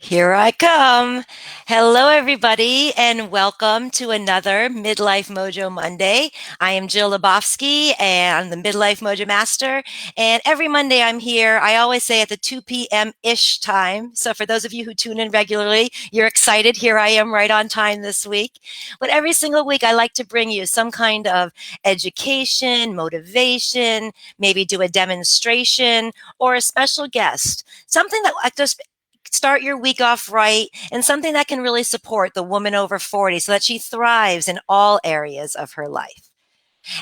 Here I come. Hello, everybody, and welcome to another Midlife Mojo Monday. I am Jill Lebofsky, and I'm the Midlife Mojo Master. And every Monday I'm here, I always say at the 2 p.m.-ish time. So for those of you who tune in regularly, you're excited. Here I am right on time this week. But every single week, I like to bring you some kind of education, motivation, maybe do a demonstration or a special guest, something that just start your week off right, and something that can really support the woman over 40 so that she thrives in all areas of her life.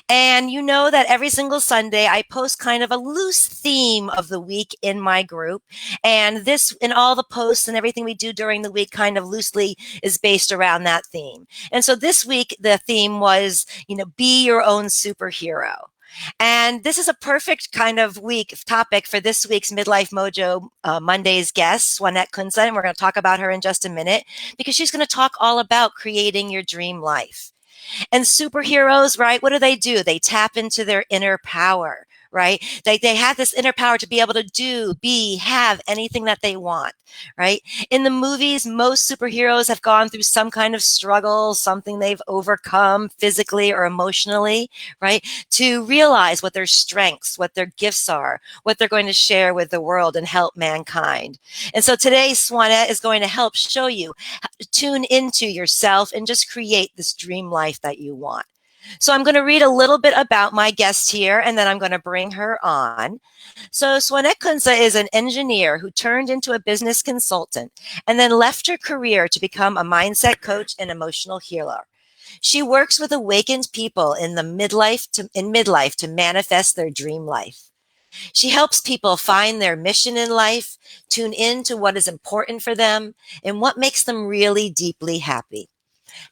And you know that every single Sunday I post kind of a loose theme of the week in my group. And this, in all the posts and everything we do during the week, kind of loosely is based around that theme. And so this week, the theme was, be your own superhero. And this is a perfect kind of topic for this week's Midlife Mojo Monday's guest, Swanette Kuntze. And we're going to talk about her in just a minute because she's going to talk all about creating your dream life. And superheroes, right? What do? They tap into their inner power, right? They have this inner power to be able to do, be, have anything that they want, right? In the movies, most superheroes have gone through some kind of struggle, something they've overcome physically or emotionally, right? To realize what their strengths, what their gifts are, what they're going to share with the world and help mankind. And so today, Swanette is going to help show you how to tune into yourself and just create this dream life that you want. So I'm going to read a little bit about my guest here, and then I'm going to bring her on. So Swanette Kuntze is an engineer who turned into a business consultant and then left her career to become a mindset coach and emotional healer. She works with awakened people in midlife to manifest their dream life. She helps people find their mission in life, tune in to what is important for them, and what makes them really deeply happy.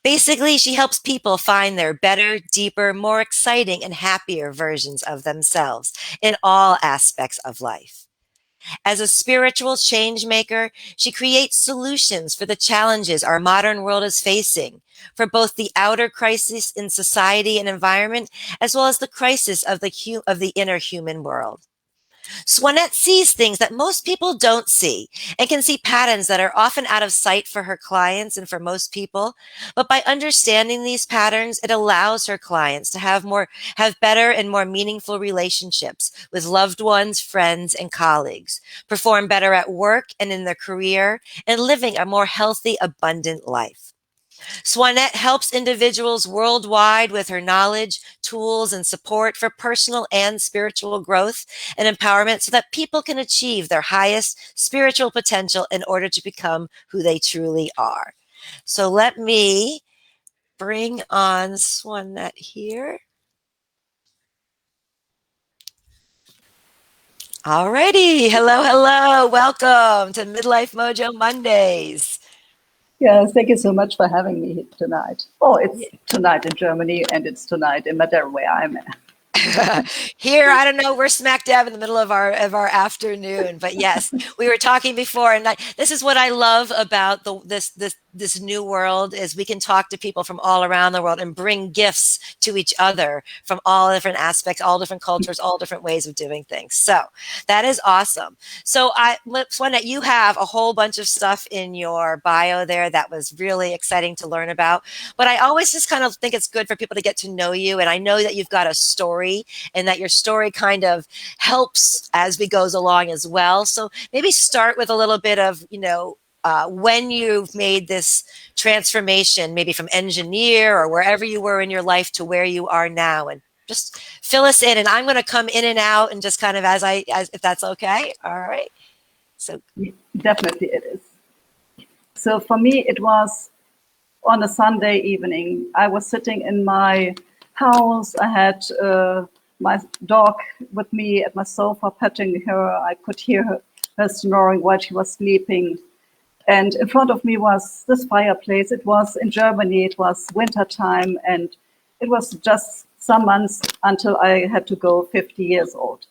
Basically, she helps people find their better, deeper, more exciting, and happier versions of themselves in all aspects of life. As a spiritual change maker, she creates solutions for the challenges our modern world is facing, for both the outer crisis in society and environment, as well as the crisis of the inner human world. Swanette sees things that most people don't see and can see patterns that are often out of sight for her clients and for most people. But by understanding these patterns, it allows her clients to have better and more meaningful relationships with loved ones, friends, and colleagues, perform better at work and in their career, and living a more healthy, abundant life. Swanette helps individuals worldwide with her knowledge, tools, and support for personal and spiritual growth and empowerment so that people can achieve their highest spiritual potential in order to become who they truly are. So let me bring on Swanette here. Alrighty. Hello, hello. Welcome to Midlife Mojo Mondays. Yes, thank you so much for having me here tonight. Oh, it's tonight in Germany and it's tonight in Madeira where I'm at. Here, I don't know, we're smack dab in the middle of our afternoon, but yes, we were talking before, and this is what I love about this new world is we can talk to people from all around the world and bring gifts to each other from all different aspects, all different cultures, all different ways of doing things. So that is awesome. So Swanette, you have a whole bunch of stuff in your bio there that was really exciting to learn about, but I always just kind of think it's good for people to get to know you, and I know that you've got a story and that your story kind of helps as we goes along as well. So maybe start with a little bit of, when you've made this transformation, maybe from engineer or wherever you were in your life to where you are now, and just fill us in. And I'm going to come in and out and just kind of as if that's okay. All right. So definitely it is. So for me, it was on a Sunday evening. I was sitting in my house. I had my dog with me at my sofa, petting her. I could hear her snoring while she was sleeping. And in front of me was this fireplace. It was in Germany. It was winter time, and it was just some months until I had to go 50 years old.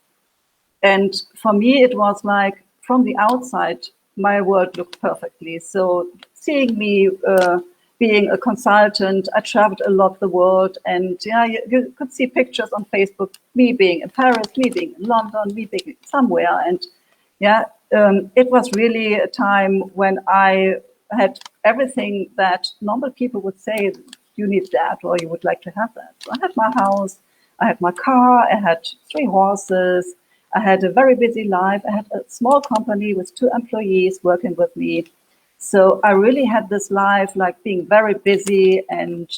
And for me, it was like from the outside, my world looked perfectly. So seeing me being a consultant, I traveled a lot the world, and you could see pictures on Facebook, me being in Paris, me being in London, me being somewhere, and it was really a time when I had everything that normal people would say, you need that or you would like to have that. So I had my house, I had my car, I had 3 horses, I had a very busy life, I had a small company with 2 employees working with me. So I really had this life, like being very busy and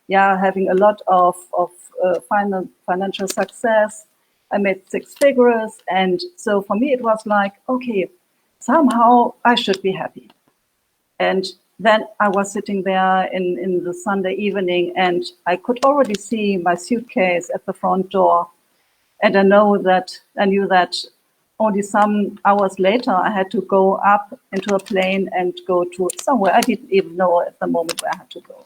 having a lot of financial success. I made 6 figures. And so for me, it was like, okay, somehow I should be happy. And then I was sitting there in the Sunday evening and I could already see my suitcase at the front door. And I knew that only some hours later I had to go up into a plane and go to somewhere I didn't even know at the moment where I had to go.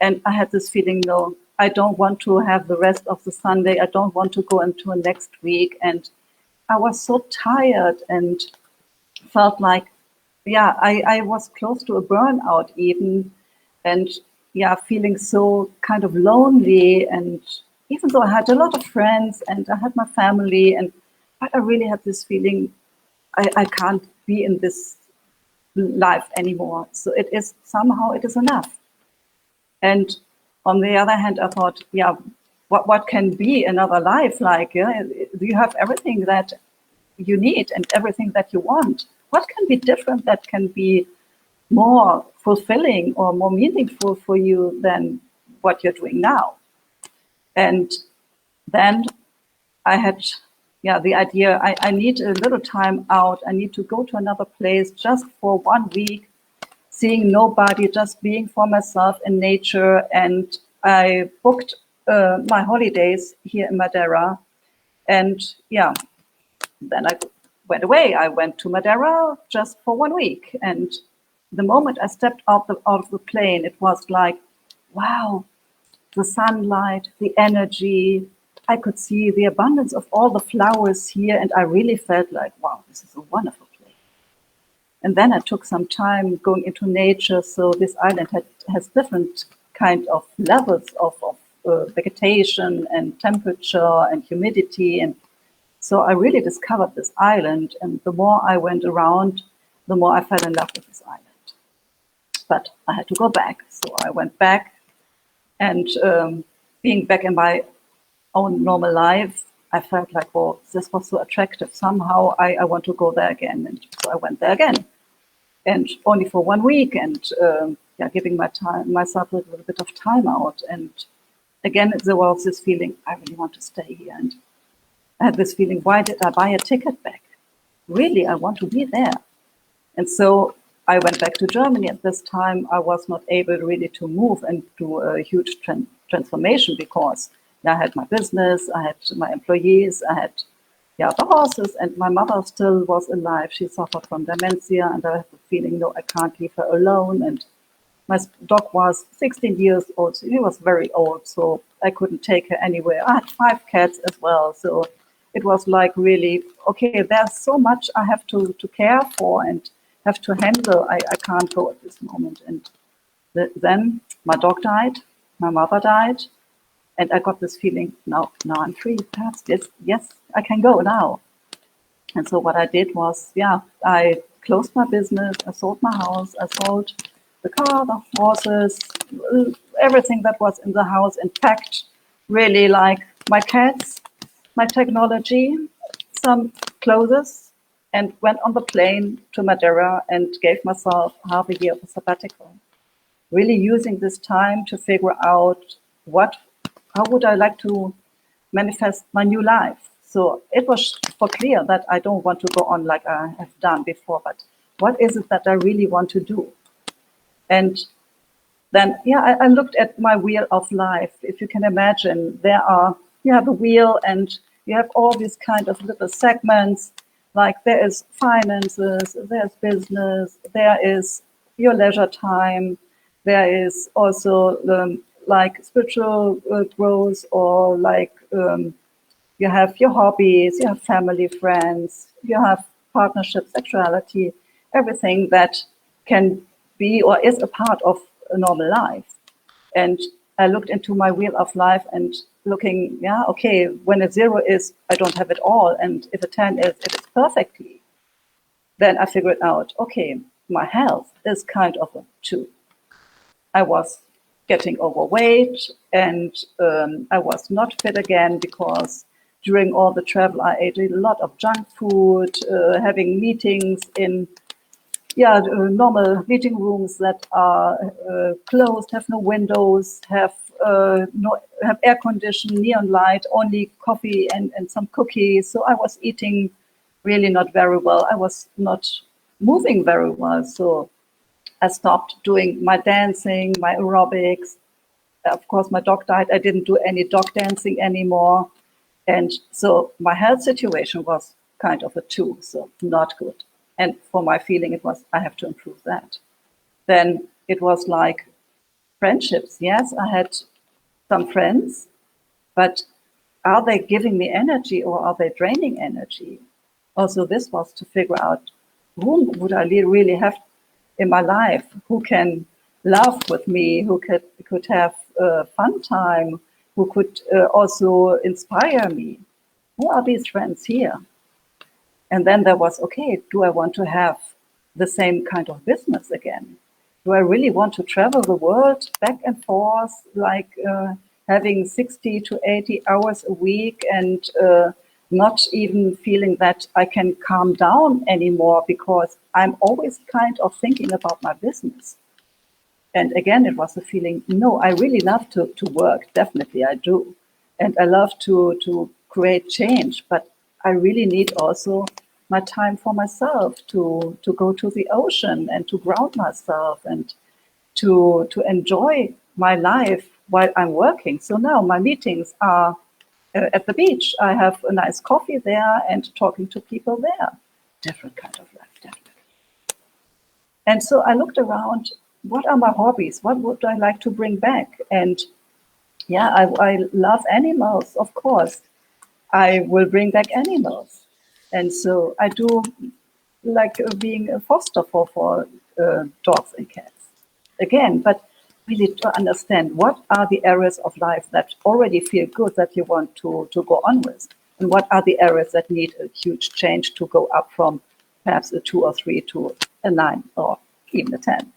And I had this feeling, no, I don't want to have the rest of the Sunday. I don't want to go into a next week. And I was so tired and felt like, I was close to a burnout even. And feeling so kind of lonely. And even though I had a lot of friends and I had my family, but I really had this feeling, I can't be in this life anymore. So it is enough. And on the other hand, I thought, what can be another life like? Yeah? You have everything that you need and everything that you want. What can be different that can be more fulfilling or more meaningful for you than what you're doing now? And then I had, the idea, I need a little time out. I need to go to another place just for 1 week, seeing nobody, just being for myself in nature. And I booked my holidays here in Madeira. And then I went away. I went to Madeira just for 1 week. And the moment I stepped out of the plane, it was like, wow, the sunlight, the energy. I could see the abundance of all the flowers here. And I really felt like, wow, this is a wonderful place. And then I took some time going into nature. So this island has different kind of levels of vegetation and temperature and humidity. And so I really discovered this island. And the more I went around, the more I fell in love with this island. But I had to go back. So I went back. And being back in my own normal life, I felt like, well, this was so attractive. Somehow I want to go there again. And so I went there again. And only for 1 week, and giving myself a little bit of time out. And again, there was this feeling, I really want to stay here. And I had this feeling, why did I buy a ticket back? Really, I want to be there. And so I went back to Germany. At this time, I was not able really to move and do a huge transformation because I had my business, I had my employees, I had the horses, and my mother still was alive. She suffered from dementia, and I had the feeling, no, I can't leave her alone. And my dog was 16 years old, so he was very old, so I couldn't take her anywhere. I had 5 cats as well, so it was like really, okay, there's so much I have to care for and have to handle. I can't go at this moment. And then my dog died, my mother died, and I got this feeling, now I'm free. Perhaps yes, I can go now. And so what I did was, I closed my business, I sold my house, I sold the car, the horses, everything that was in the house, and packed really like my cats, my technology, some clothes, and went on the plane to Madeira and gave myself half a year of a sabbatical. Really using this time to figure out how would I like to manifest my new life. So it was for clear that I don't want to go on like I have done before, but what is it that I really want to do? And then, I looked at my wheel of life. If you can imagine, you have a wheel and you have all these kind of little segments, like there is finances, there's business, there is your leisure time, there is also like spiritual growth, or like you have your hobbies, you have family, friends, you have partnership, sexuality, everything that can be or is a part of a normal life. And I looked into my wheel of life and looking, okay, when a 0 is, I don't have it all. And if a 10 is, it is perfectly. then I figured out, okay, my health is kind of a two. I was getting overweight, and I was not fit again because during all the travel I ate a lot of junk food, having meetings in normal meeting rooms that are closed, have no windows, have air conditioning, neon light, only coffee and some cookies. So I was eating really not very well. I was not moving very well. So I stopped doing my dancing, my aerobics. Of course, my dog died. I didn't do any dog dancing anymore. And so my health situation was kind of a two, so not good. And for my feeling, it was, I have to improve that. Then it was like friendships. Yes, I had some friends, but are they giving me energy or are they draining energy? Also, this was to figure out whom would I really have in my life, who can laugh with me, who could have fun time, who could also inspire me. Who are these friends here? And then there was, okay, do I want to have the same kind of business again? Do I really want to travel the world back and forth, like having 60 to 80 hours a week and not even feeling that I can calm down anymore because I'm always kind of thinking about my business. And again, it was a feeling, no, I really love to work. Definitely, I do. And I love to create change, but I really need also my time for myself to go to the ocean and to ground myself and to enjoy my life while I'm working. So now my meetings are at the beach. I have a nice coffee there and talking to people there. Different kind of life, definitely. And so I looked around, what are my hobbies? What would I like to bring back? And yeah, I love animals, of course. I will bring back animals. And so I do like being a foster for dogs and cats. Again, but really to understand what are the areas of life that already feel good that you want to go on with, and what are the areas that need a huge change to go up from perhaps a 2 or 3 to a 9 or even a 10.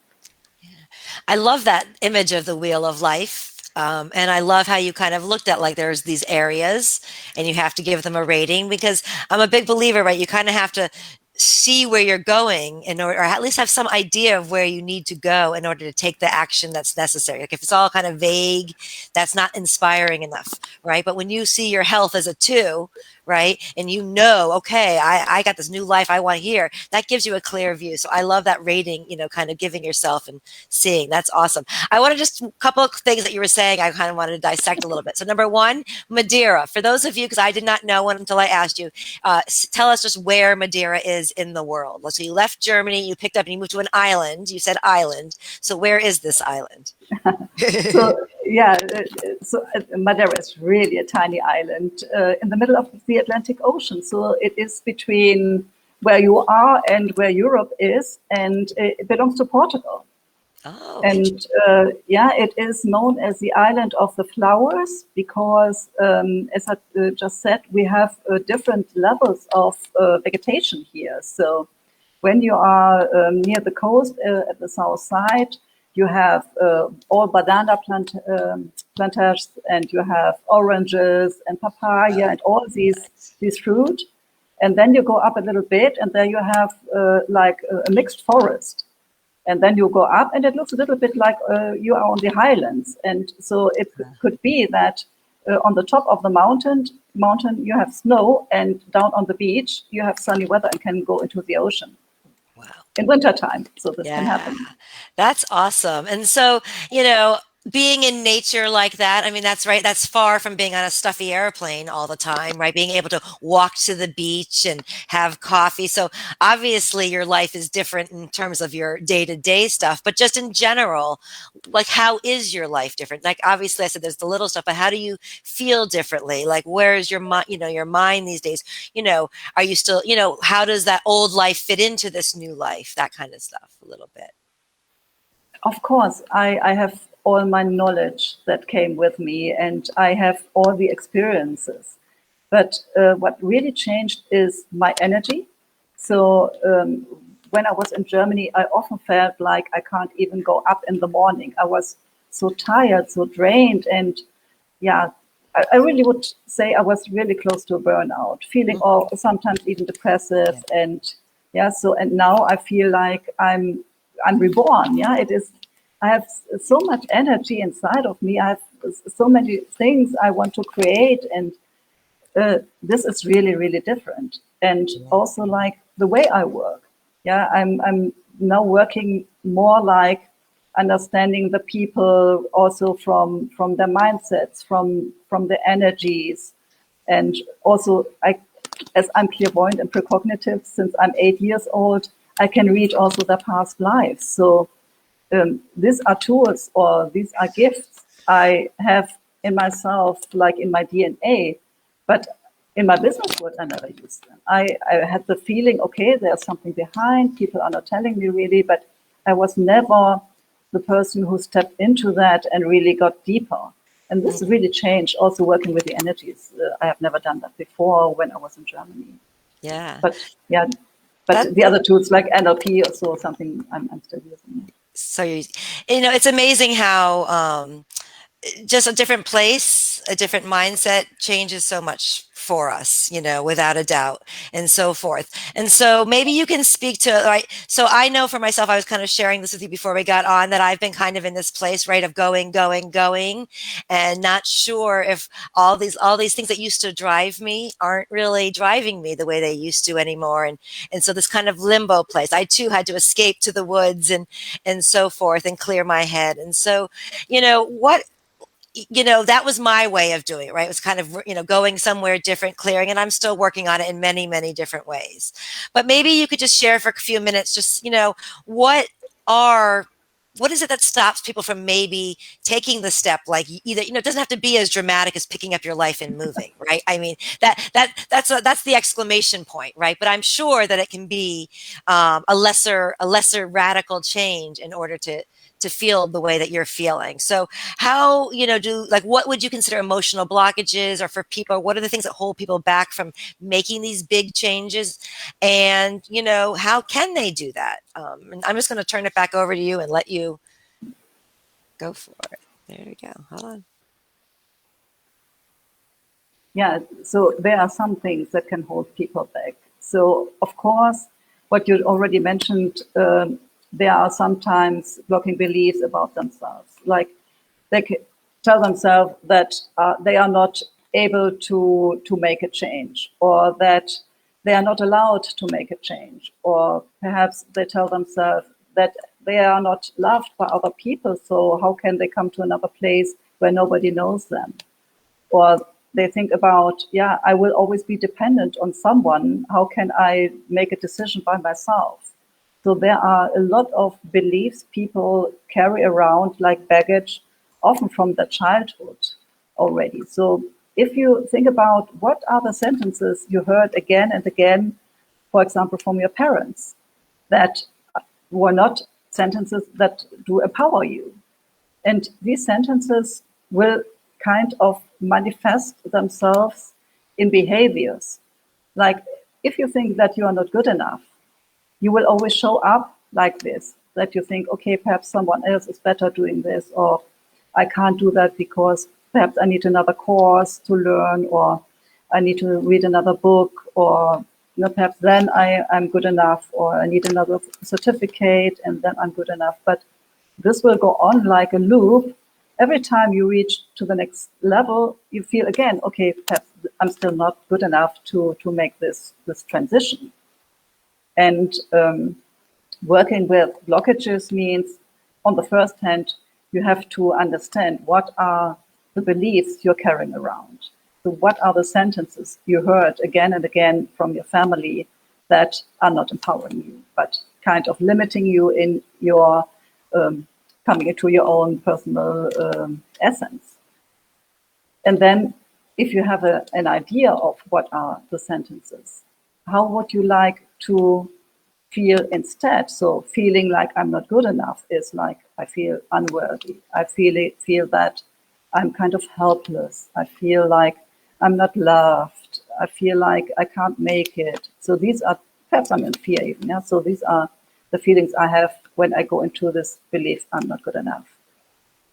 I love that image of the wheel of life. And I love how you kind of looked at like there's these areas and you have to give them a rating because I'm a big believer, right? You kind of have to see where you're going in order, or at least have some idea of where you need to go in order to take the action that's necessary. Like if it's all kind of vague, that's not inspiring enough, right? But when you see your health as a 2, right, and you know, okay, I got this new life I want here, that gives you a clear view. So I love that rating, kind of giving yourself and seeing. That's awesome. I want to just a couple of things that you were saying. I kind of wanted to dissect a little bit. So number one, Madeira. For those of you, because I did not know one until I asked you, tell us just where Madeira is in the world. So you left Germany, you picked up and you moved to an island. You said island. So where is this island? So yeah, Madeira is really a tiny island in the middle of the Atlantic Ocean. So it is between where you are and where Europe is, and it belongs to Portugal. Oh, And it is known as the island of the flowers because, as I just said, we have different levels of vegetation here. So when you are near the coast at the south side, you have all banana plantations, and you have oranges and papaya and all these fruit. And then you go up a little bit, and there you have like a mixed forest. And then you go up, and it looks a little bit like you are on the highlands. And so it could be that on the top of the mountain you have snow, and down on the beach you have sunny weather and can go into the ocean. wow. In wintertime, so this can Yeah, happen. that's awesome. And so, being in nature like that, I mean, that's right. That's far from being on a stuffy airplane all the time, right? Being able to walk to the beach and have coffee. So obviously your life is different in terms of your day-to-day stuff, but just in general, like how is your life different? Like obviously I said there's the little stuff, but how do you feel differently? Like where is your mind, your mind these days? Are you still, how does that old life fit into this new life? That kind of stuff a little bit. Of course, I have all my knowledge that came with me, and I have all the experiences. But what really changed is my energy. So when I was in Germany, I often felt like I can't even go up in the morning. I was so tired, so drained, and yeah, I really would say I was really close to a burnout, feeling all sometimes even depressive, Yeah. and yeah. So and now I feel like I'm reborn. Yeah, it is. I have so much energy inside of me. I have so many things I want to create, and this is really, really different. And Yeah. also like the way I work. Yeah, I'm now working more like understanding the people also from their mindsets, from the energies. And also as I'm clairvoyant and precognitive since I'm 8 years old, I can read also their past lives. So these are tools or these are gifts I have in myself, like in my DNA. But in my business world, I never used them. I had the feeling, okay, there's something behind. People are not telling me really, but I was never the person who stepped into that and really got deeper. And this really changed also working with the energies. I have never done that before when I was in Germany. Yeah. But yeah, but That the other tools like NLP or so, something I'm still using. so you know, it's amazing how just a different place, a different mindset changes so much for us, you know, without a doubt, and so forth. And so maybe you can speak to, right? So I know for myself, I was kind of sharing this with you before we got on, that I've been kind of in this place, right, of going, and not sure if all these things that used to drive me aren't really driving me the way they used to anymore. And so this kind of limbo place. I too had to escape to the woods and so forth and clear my head. And so, you know, that was my way of doing it, right? It was kind of, going somewhere different, clearing, and I'm still working on it in many, many different ways. But maybe you could just share for a few minutes, just, what are, what is it that stops people from maybe taking the step? Like either, it doesn't have to be as dramatic as picking up your life and moving, right? I mean, that's the exclamation point, right? But I'm sure that it can be a lesser radical change in order to feel the way that you're feeling. So how, what would you consider emotional blockages, or for people, what are the things that hold people back from making these big changes? And, how can they do that? And I'm just going to turn it back over to you and let you go for it. There we go. Hold on. Yeah, so there are some things that can hold people back. So, of course, what you already mentioned, there are sometimes blocking beliefs about themselves. Like tell themselves that they are not able to make a change, or that they are not allowed to make a change, or perhaps they tell themselves that they are not loved by other people, so how can they come to another place where nobody knows them? Or they think about, yeah, I will always be dependent on someone. How can I make a decision by myself? So there are a lot of beliefs people carry around like baggage, often from their childhood already. So if you think about what are the sentences you heard again and again, for example, from your parents, that were not sentences that do empower you. And these sentences will kind of manifest themselves in behaviors. Like if you think that you are not good enough, you will always show up like this, that you think, okay, perhaps someone else is better doing this, or I can't do that because perhaps I need another course to learn, or I need to read another book, or perhaps then I'm good enough, or I need another certificate and then I'm good enough. But this will go on like a loop. Every time you reach to the next level, you feel again, okay, perhaps I'm still not good enough to make this transition. And working with blockages means, on the first hand, you have to understand what are the beliefs you're carrying around. So what are the sentences you heard again and again from your family that are not empowering you, but kind of limiting you in your coming into your own personal essence. And then if you have an idea of what are the sentences, how would you like to feel instead? So feeling like I'm not good enough is like I feel unworthy. I feel that I'm kind of helpless. I feel like I'm not loved. I feel like I can't make it. So these are perhaps I'm in fear even. Yeah. So these are the feelings I have when I go into this belief I'm not good enough.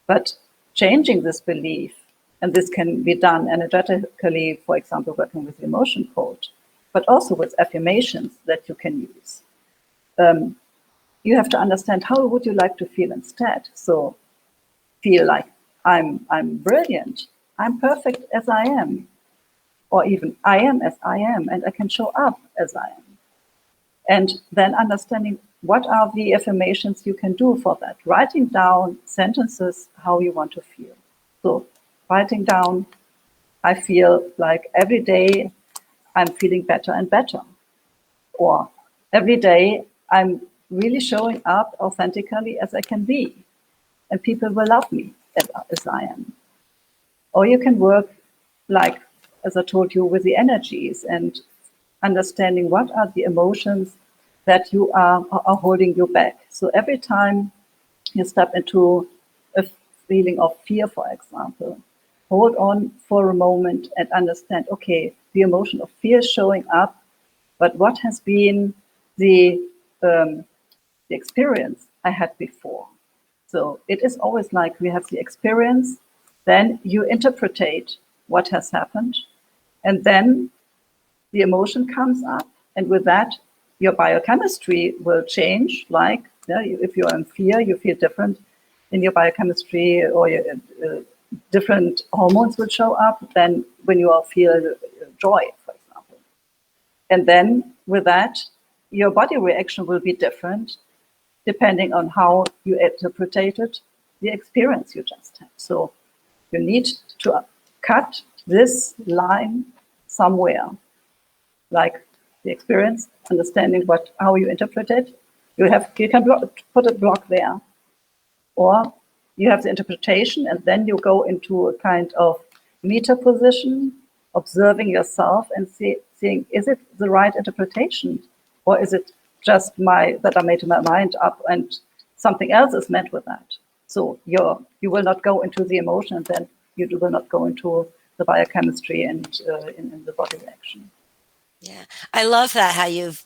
But changing this belief, and this can be done energetically, for example, working with the emotion code, but also with affirmations that you can use. You have to understand, how would you like to feel instead? So feel like I'm brilliant, I'm perfect as I am, or even I am as I am, and I can show up as I am. And then understanding what are the affirmations you can do for that. Writing down sentences how you want to feel. So writing down, I feel like every day I'm feeling better and better. Or every day I'm really showing up authentically as I can be. And people will love me as I am. Or you can work, like, as I told you, with the energies and understanding what are the emotions that you are holding you back. So every time you step into a feeling of fear, for example, hold on for a moment and understand, okay, the emotion of fear is showing up, but what has been the experience I had before? So it is always like we have the experience, then you interpretate what has happened, and then the emotion comes up, and with that, your biochemistry will change. Like, yeah, if you're in fear, you feel different in your biochemistry, or different hormones will show up than when you all feel joy, for example. And then with that, your body reaction will be different depending on how you interpreted the experience you just had. So you need to cut this line somewhere, like the experience, understanding how you interpret it. You can put a block there, or you have the interpretation, and then you go into a kind of meta position, observing yourself and seeing, is it the right interpretation, or is it just that I made my mind up and something else is meant with that? So you will not go into the emotion, and then you will not go into the biochemistry and in the body reaction. Yeah, I love that, how you've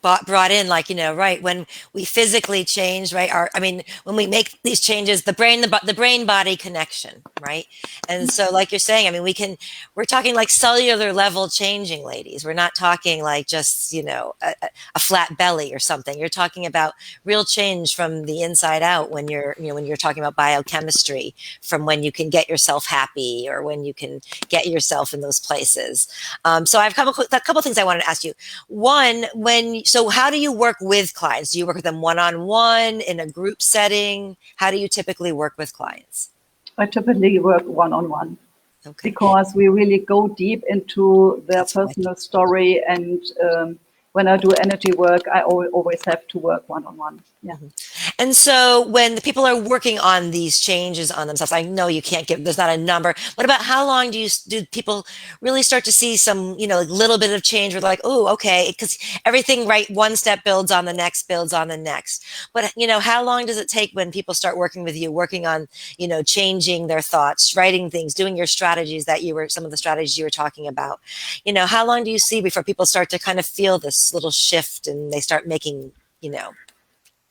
brought in, like, right, when we physically change, right, I mean, when we make these changes, the brain body connection, right? And so, like you're saying, I mean, we're talking like cellular level changing, ladies. We're not talking like just, a flat belly or something. You're talking about real change from the inside out, when you're talking about biochemistry, from when you can get yourself happy, or when you can get yourself in those places. So I have a couple things I wanted to ask you. One, so how do you work with clients? Do you work with them one-on-one, in a group setting? How do you typically work with clients? I typically work one-on-one, Okay. because we really go deep into their That's what I personal story. And when I do energy work, I always have to work one-on-one. Yeah. Mhm. And so when the people are working on these changes on themselves, I know you can't there's not a number. What about how long do people really start to see some, like little bit of change, where they're like, oh, okay, because everything, right, one step builds on the next, builds on the next. But, how long does it take when people start working with you, working on, changing their thoughts, writing things, doing your strategies some of the strategies you were talking about? How long do you see before people start to kind of feel this little shift, and they start making,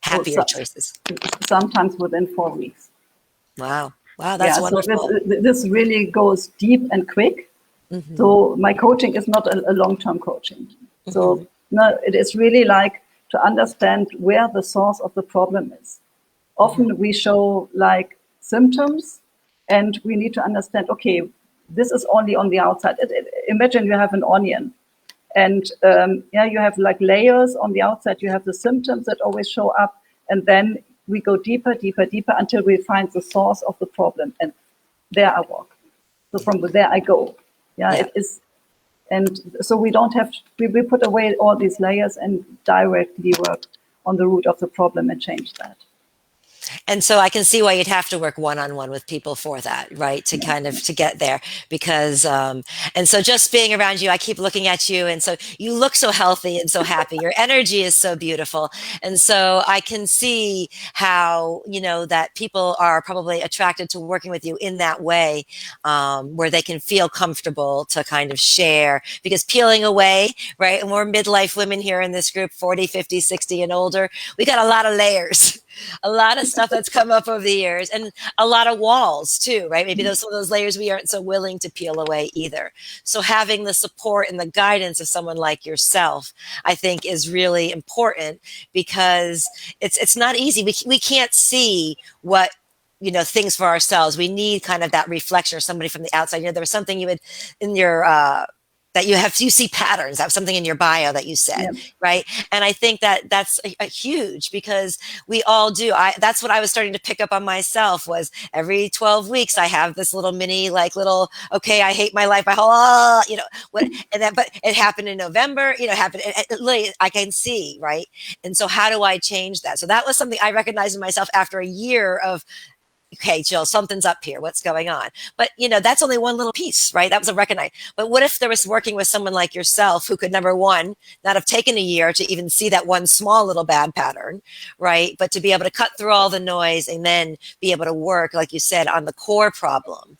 Oh, happier choices? sometimes within 4 weeks. Wow. Wow, that's Yeah. So wonderful. this really goes deep and quick. Hmm. So my coaching is not a long-term coaching. Hmm. So no, it is really like to understand where the source of the problem is. Hmm. Often we show like symptoms, and we need to understand, okay, this is only on the outside. Imagine you have an onion, and you have like layers on the outside. You have the symptoms that always show up, and then we go deeper, deeper, deeper, until we find the source of the problem, and there I walk. So from there I go. Yeah, Yeah. it is. And so we don't have, we put away all these layers and directly work on the root of the problem and change that. And so I can see why you'd have to work one-on-one with people for that, right? To kind of to get there because and so just being around you, I keep looking at you and so you look so healthy and so happy. Your energy is so beautiful. And so I can see how, you know, that people are probably attracted to working with you in that way, where they can feel comfortable to kind of share because peeling away, right? And we're midlife women here in this group, 40, 50, 60 and older. We got a lot of layers. A lot of stuff that's come up over the years and a lot of walls too, right? Maybe those some of those layers we aren't so willing to peel away either. So having the support and the guidance of someone like yourself, I think is really important because it's not easy. We can't see what you know things for ourselves. We need kind of that reflection or somebody from the outside. You know, there was something you had in your that you see patterns. That was something in your bio that you said, Yeah. right? And I think that that's a huge because we all do. That's what I was starting to pick up on myself was every 12 weeks I have this little mini like little okay I hate my life you know what and then but it happened in November, you know, it happened literally I can see, right? And so how do I change that? So that was something I recognized in myself after a year of okay, Jill, something's up here. What's going on? But you know, that's only one little piece, right? That was a recognize. But what if there was working with someone like yourself who could number one, not have taken a year to even see that one small little bad pattern, right? But to be able to cut through all the noise and then be able to work, like you said, on the core problem,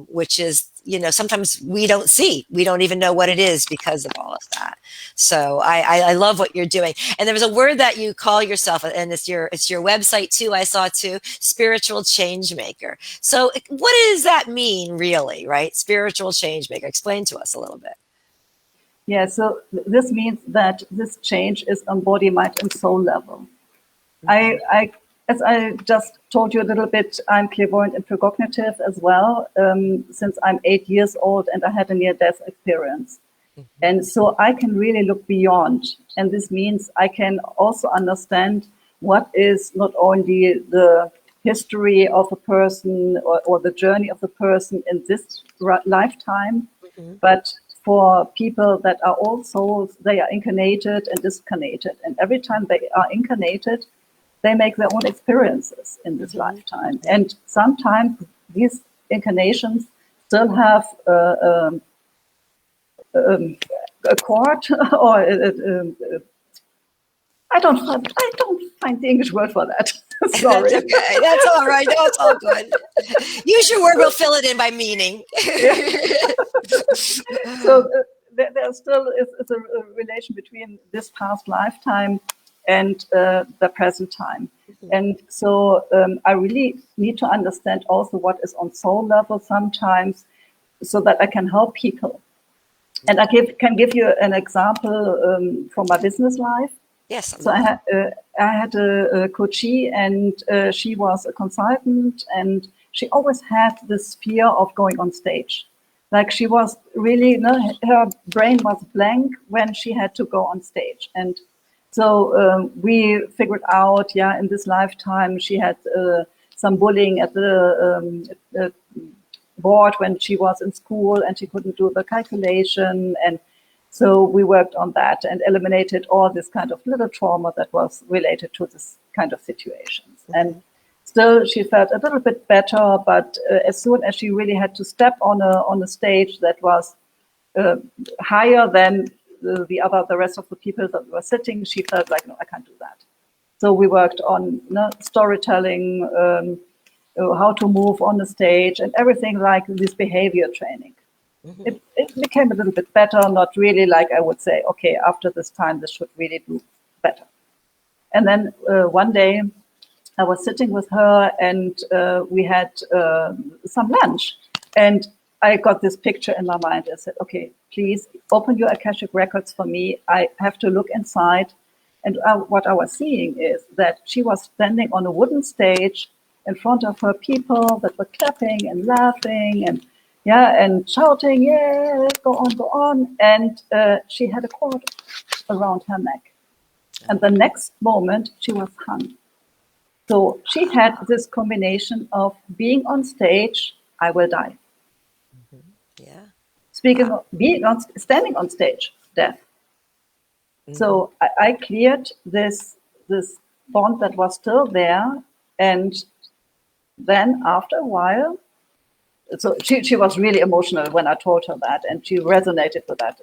which is you know sometimes we don't see we don't even know what it is because of all of that. So I love what you're doing. And there was a word that you call yourself and it's your website too, I saw too, spiritual change maker. So what does that mean really, right? Spiritual change maker, explain to us a little bit. Yeah, so this means that this change is on body, mind, and soul level. I, as I just told you a little bit, I'm clairvoyant and precognitive as well, since I'm 8 years old and I had a near-death experience. And so I can really look beyond. And this means I can also understand what is not only the history of a person or the journey of the person in this lifetime, but for people that are all souls, they are incarnated and discarnated. And every time they are incarnated, they make their own experiences in this lifetime. And sometimes these incarnations still have a cord or I don't find the English word for that. Sorry. That's okay. That's all right. No, it's all good. Use your word. We'll fill it in by meaning. So there still is a relation between this past lifetime and the present time. And so I really need to understand also what is on soul level sometimes so that I can help people. And I can give you an example from my business life. Yes. So I had a coachee, and she was a consultant, and she always had this fear of going on stage. Like she was really, her brain was blank when she had to go on stage. And so we figured out, in this lifetime, she had some bullying at the board when she was in school and she couldn't do the calculation. And so we worked on that and eliminated all this kind of little trauma that was related to this kind of situations. And still she felt a little bit better, but as soon as she really had to step on a stage that was higher than the rest of the people that were sitting, she felt like, no, I can't do that. So we worked on storytelling, how to move on the stage and everything like this behavior training. It became a little bit better, not really like I would say, okay, after this time, this should really do better. And then one day I was sitting with her and we had some lunch. And I got this picture in my mind. I said, okay, please open your Akashic records for me. I have to look inside. And what I was seeing is that she was standing on a wooden stage in front of her people that were clapping and laughing and shouting, yeah, go on, go on. And she had a cord around her neck. And the next moment, she was hung. So she had this combination of being on stage, I will die. Yeah. Speaking of standing on stage, death. So I cleared this bond that was still there And then after a while, so she was really emotional when I told her that, and she resonated with that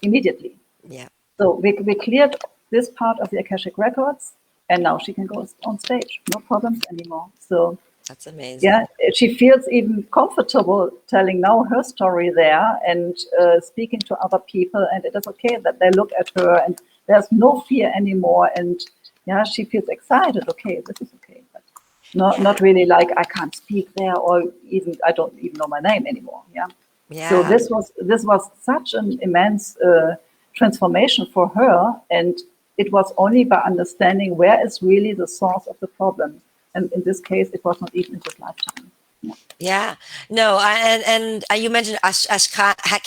immediately. Yeah. So we cleared this part of the Akashic records, and now she can go on stage. No problems anymore. So That's amazing. yeah, she feels even comfortable telling now her story there and speaking to other people, and it is okay that they look at her, and there's no fear anymore. And yeah, she feels excited. Okay, this is okay, but not really like I can't speak there, or even I don't even know my name anymore. Yeah. So Yeah. this was such an immense transformation for her, and it was only by understanding where is really the source of the problem. And in this case, it was not even in this lifetime. Yeah. Yeah. No, and you mentioned I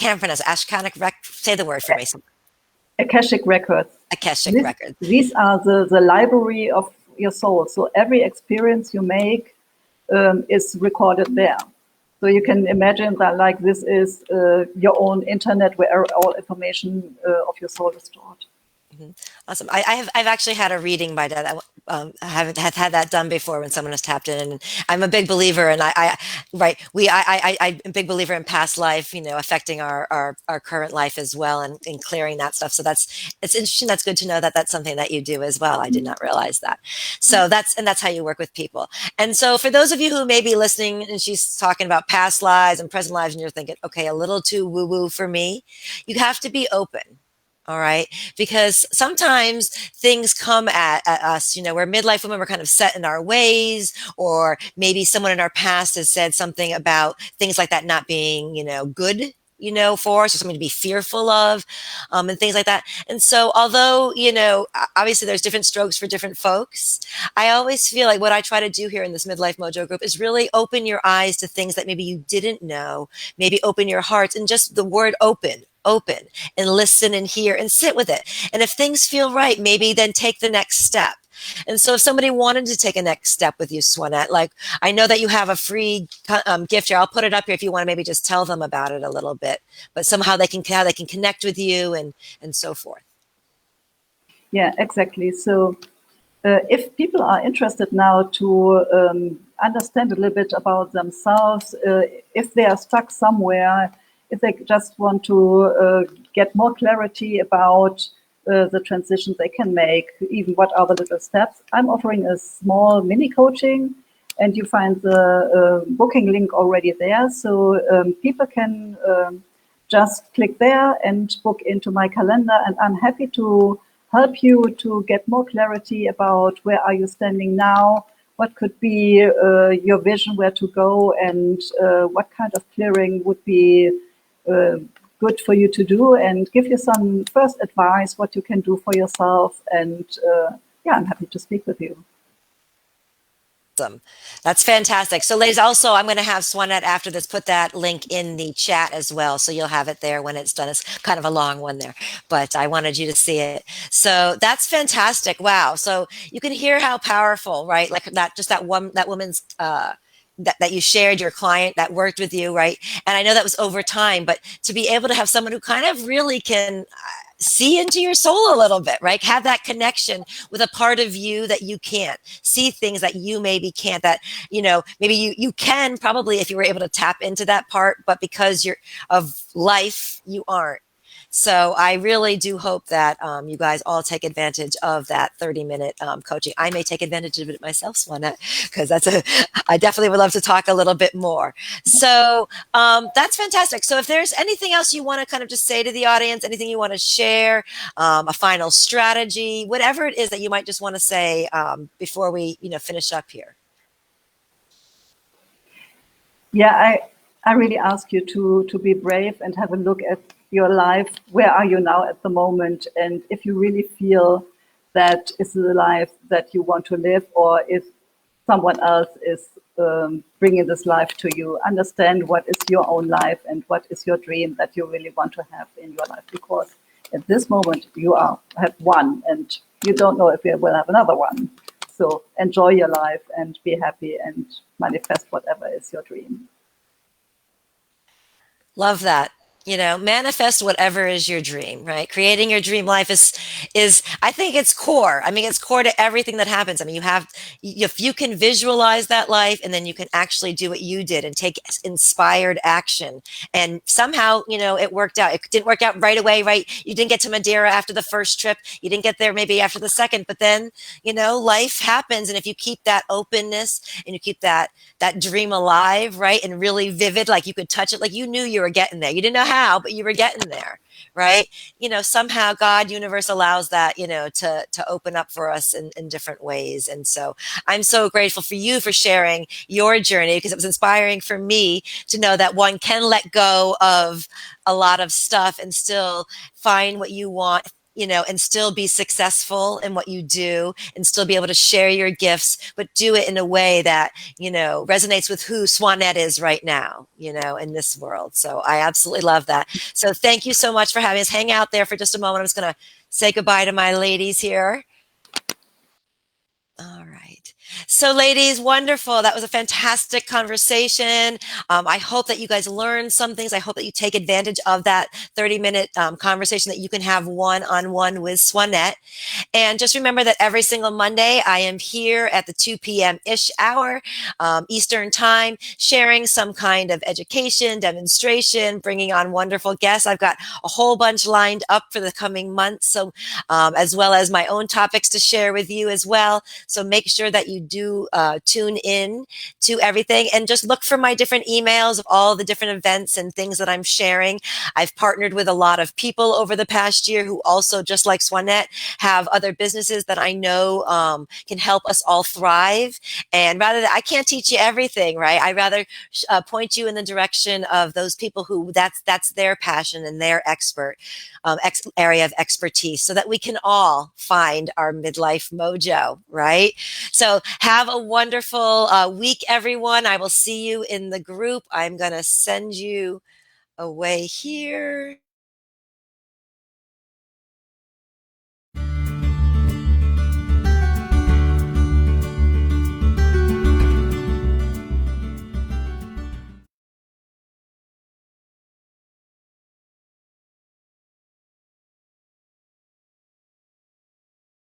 can't pronounce it. Ashkanic say the word for me. Akashic records. Akashic This, records. these are the library of your soul. So every experience you make is recorded there. So you can imagine that like this is your own internet where all information of your soul is stored. Awesome. I've actually had a reading by that. I haven't had that done before when someone has tapped in, and I'm a big believer. And I'm a big believer in past life, affecting our current life as well, and clearing that stuff. So it's interesting. That's good to know that that's something that you do as well. I did not realize that. So that's how you work with people. And so for those of you who may be listening, and she's talking about past lives and present lives, and you're thinking, okay, a little too woo woo for me, you have to be open. All right. Because sometimes things come at us, where midlife women were kind of set in our ways, or maybe someone in our past has said something about things like that not being, good, for us, or something to be fearful of, and things like that. And so, although, obviously there's different strokes for different folks, I always feel like what I try to do here in this Midlife Mojo group is really open your eyes to things that maybe you didn't know, maybe open your hearts, and just the word open, and listen and hear and sit with it. And if things feel right, maybe then take the next step. And so if somebody wanted to take a next step with you, Swanette, like I know that you have a free gift here. I'll put it up here if you want to maybe just tell them about it a little bit, but somehow how they can connect with you and so forth. Yeah, exactly. So if people are interested now to understand a little bit about themselves, if they are stuck somewhere, if they just want to get more clarity about the transitions they can make, even what are the little steps, I'm offering a small mini coaching, and you find the booking link already there. So people can just click there and book into my calendar, and I'm happy to help you to get more clarity about where are you standing now, what could be your vision, where to go, and what kind of clearing would be good for you to do, and give you some first advice what you can do for yourself. And yeah, I'm happy to speak with you. Awesome. That's fantastic. So, ladies, also, I'm going to have Swanette after this put that link in the chat as well. So you'll have it there when it's done. It's kind of a long one there, but I wanted you to see it. So that's fantastic. Wow. So you can hear how powerful, right? Like that woman's, that you shared, your client that worked with you, right? And I know that was over time, but to be able to have someone who kind of really can see into your soul a little bit, right? Have that connection with a part of you that you can't see, things that you maybe can't, that, maybe you can probably if you were able to tap into that part, but because you're of life, you aren't. So I really do hope that you guys all take advantage of that 30-minute coaching. I may take advantage of it myself, Swanette, because I definitely would love to talk a little bit more. So that's fantastic. So if there's anything else you want to kind of just say to the audience, anything you want to share, a final strategy, whatever it is that you might just want to say before we, finish up here. Yeah, I really ask you to be brave and have a look at your life. Where are you now at the moment? And if you really feel that is the life that you want to live, or if someone else is bringing this life to you, understand what is your own life and what is your dream that you really want to have in your life. Because at this moment you have one, and you don't know if you will have another one. So enjoy your life and be happy and manifest whatever is your dream. Love that. Manifest whatever is your dream, right? Creating your dream life is I think it's core. I mean, it's core to everything that happens. I mean, if you can visualize that life and then you can actually do what you did and take inspired action, and somehow, it worked out. It didn't work out right away, right? You didn't get to Madeira after the first trip. You didn't get there maybe after the second, but then, life happens. And if you keep that openness and you keep that dream alive, right? And really vivid, like you could touch it, like you knew you were getting there. You didn't know how, but you were getting there, right? Somehow God, universe allows that, to open up for us in different ways. And so I'm so grateful for you for sharing your journey, because it was inspiring for me to know that one can let go of a lot of stuff and still find what you want, and still be successful in what you do and still be able to share your gifts, but do it in a way that, resonates with who Swanette is right now, in this world. So I absolutely love that. So thank you so much for having us. Hang out there for just a moment. I'm just going to say goodbye to my ladies here. All right. So, ladies, wonderful. That was a fantastic conversation. I hope that you guys learned some things. I hope that you take advantage of that 30-minute conversation that you can have one-on-one with Swanette. And just remember that every single Monday, I am here at the 2 p.m.-ish hour, Eastern Time, sharing some kind of education, demonstration, bringing on wonderful guests. I've got a whole bunch lined up for the coming months, so as well as my own topics to share with you as well. So make sure that you do tune in to everything, and just look for my different emails of all the different events and things that I'm sharing. I've partnered with a lot of people over the past year who also, just like Swanette, have other businesses that I know can help us all thrive. And rather than, I can't teach you everything, right? I rather point you in the direction of those people who that's their passion and their area of expertise, so that we can all find our midlife mojo, right? So have a wonderful week, everyone. I will see you in the group. I'm going to send you away here.